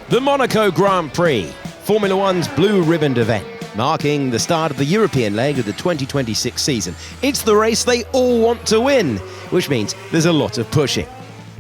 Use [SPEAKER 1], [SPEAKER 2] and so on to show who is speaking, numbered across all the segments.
[SPEAKER 1] The Monaco Grand Prix, Formula One's blue-ribboned event, marking the start of the European leg of the 2026 season. It's the race they all want to win, which means there's a lot of pushing.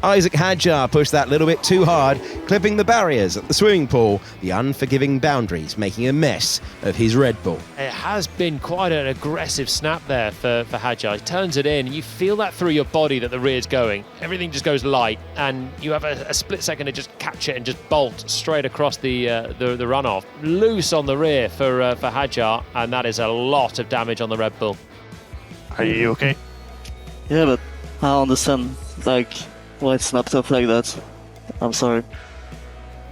[SPEAKER 1] Isaac Hadjar pushed that little bit too hard, clipping the barriers at the swimming pool, the unforgiving boundaries making a mess of his Red Bull.
[SPEAKER 2] It has been quite an aggressive snap there for Hadjar. He turns it in, you feel that through your body that the rear's going. Everything just goes light, and you have a split second to just catch it and just bolt straight across the runoff. Loose on the rear for Hadjar, and that is a lot of damage on the Red Bull.
[SPEAKER 3] Are you okay?
[SPEAKER 4] Yeah, but I don't understand, why it snapped off like that. I'm sorry.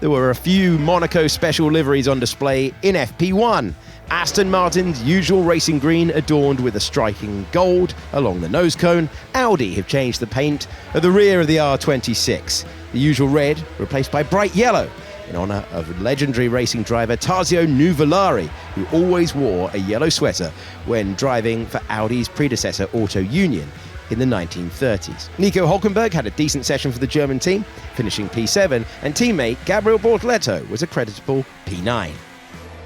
[SPEAKER 1] There were a few Monaco special liveries on display in FP1. Aston Martin's usual racing green adorned with a striking gold along the nose cone. Audi have changed the paint at the rear of the R26. The usual red replaced by bright yellow in honour of legendary racing driver Tazio Nuvolari, who always wore a yellow sweater when driving for Audi's predecessor Auto Union in the 1930s. Nico Hülkenberg had a decent session for the German team, finishing P7, and teammate Gabriel Bortoleto was a creditable P9.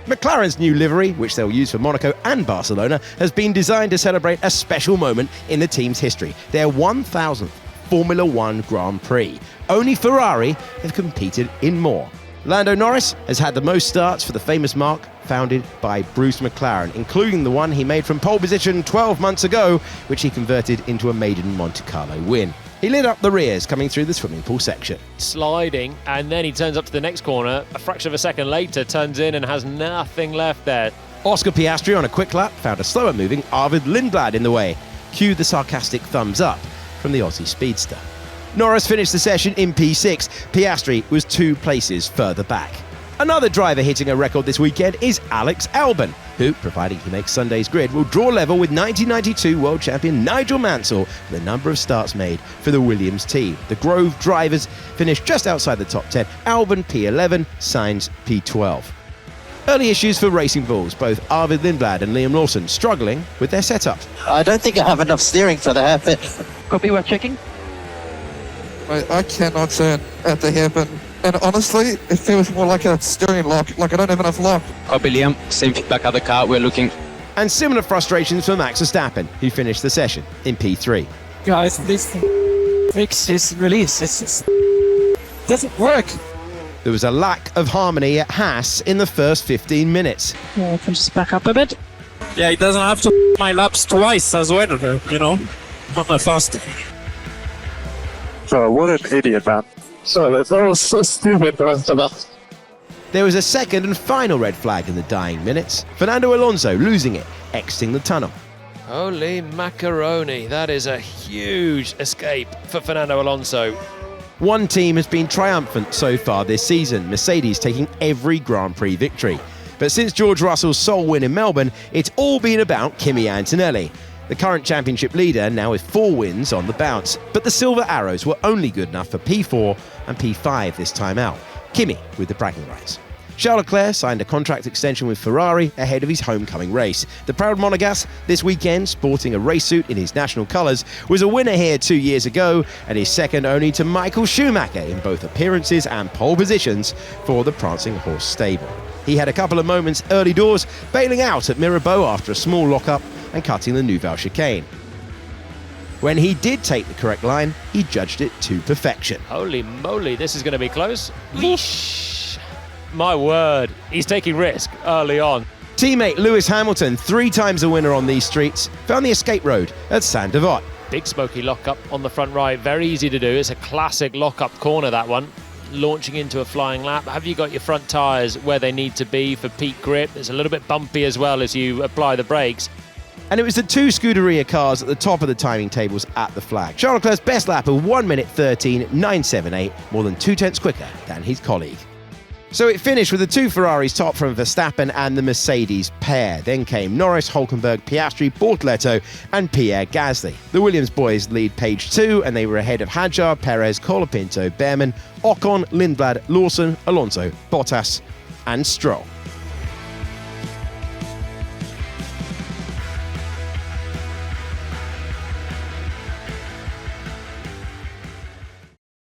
[SPEAKER 1] McLaren's new livery, which they'll use for Monaco and Barcelona, has been designed to celebrate a special moment in the team's history, their 1000th Formula One Grand Prix. Only Ferrari have competed in more. Lando Norris has had the most starts for the famous marque founded by Bruce McLaren, including the one he made from pole position 12 months ago, which he converted into a maiden Monte Carlo win. He lit up the rears coming through the swimming pool section.
[SPEAKER 2] Sliding, and then he turns up to the next corner, a fraction of a second later, turns in and has nothing left there.
[SPEAKER 1] Oscar Piastri on a quick lap found a slower moving Arvid Lindblad in the way. Cue the sarcastic thumbs up from the Aussie speedster. Norris finished the session in P6. Piastri was 2 places further back. Another driver hitting a record this weekend is Alex Albon, who, providing he makes Sunday's grid, will draw level with 1992 world champion Nigel Mansell for the number of starts made for the Williams team. The Grove drivers finished just outside the top 10, Albon P11, Sainz P12. Early issues for Racing Bulls, both Arvid Lindblad and Liam Lawson struggling with their setup.
[SPEAKER 4] I don't think I have enough steering for the hairpin.
[SPEAKER 5] Copy, we're checking.
[SPEAKER 6] I cannot turn at the hairpin. And honestly, it feels more like a steering lock, like I don't have enough lock.
[SPEAKER 5] Copy, Liam. Same feedback at the car, we're looking.
[SPEAKER 1] And similar frustrations for Max Verstappen, who finished the session in P3.
[SPEAKER 7] Guys, this fix this release. Doesn't work.
[SPEAKER 1] There was a lack of harmony at Haas in the first 15 minutes.
[SPEAKER 7] Yeah, I can just back up a bit. Yeah, he doesn't have to my laps twice as well, Not that fast.
[SPEAKER 3] So, what an idiot, man. So, that was so stupid, the rest of us.
[SPEAKER 1] There was a second and final red flag in the dying minutes. Fernando Alonso losing it, exiting the tunnel.
[SPEAKER 2] Holy macaroni, that is a huge escape for Fernando Alonso.
[SPEAKER 1] One team has been triumphant so far this season, Mercedes taking every Grand Prix victory. But since George Russell's sole win in Melbourne, it's all been about Kimi Antonelli. The current championship leader now with 4 wins on the bounce, but the Silver Arrows were only good enough for P4 and P5 this time out. Kimi with the bragging rights. Charles Leclerc signed a contract extension with Ferrari ahead of his homecoming race. The proud Monegasque this weekend, sporting a race suit in his national colours, was a winner here 2 years ago and is second only to Michael Schumacher in both appearances and pole positions for the Prancing Horse stable. He had a couple of moments early doors, bailing out at Mirabeau after a small lock-up and cutting the Nouvelle chicane. When he did take the correct line, he judged it to perfection.
[SPEAKER 2] Holy moly, this is going to be close. Yeesh. My word, he's taking risk early on.
[SPEAKER 1] Teammate Lewis Hamilton, 3 times a winner on these streets, found the escape road at Saint-Devote.
[SPEAKER 2] Big smoky lock-up on the front right, very easy to do. It's a classic lock-up corner, that one. Launching into a flying lap. Have you got your front tyres where they need to be for peak grip? It's a little bit bumpy as well as you apply the brakes.
[SPEAKER 1] And it was the 2 Scuderia cars at the top of the timing tables at the flag. Charles Leclerc's best lap of 1 minute 13.978, more than 2/10 quicker than his colleague. So it finished with the 2 Ferraris top from Verstappen and the Mercedes pair. Then came Norris, Hülkenberg, Piastri, Bortoleto and Pierre Gasly. The Williams boys lead page 2 and they were ahead of Hadjar, Perez, Colapinto, Behrman, Ocon, Lindblad, Lawson, Alonso, Bottas and Stroll.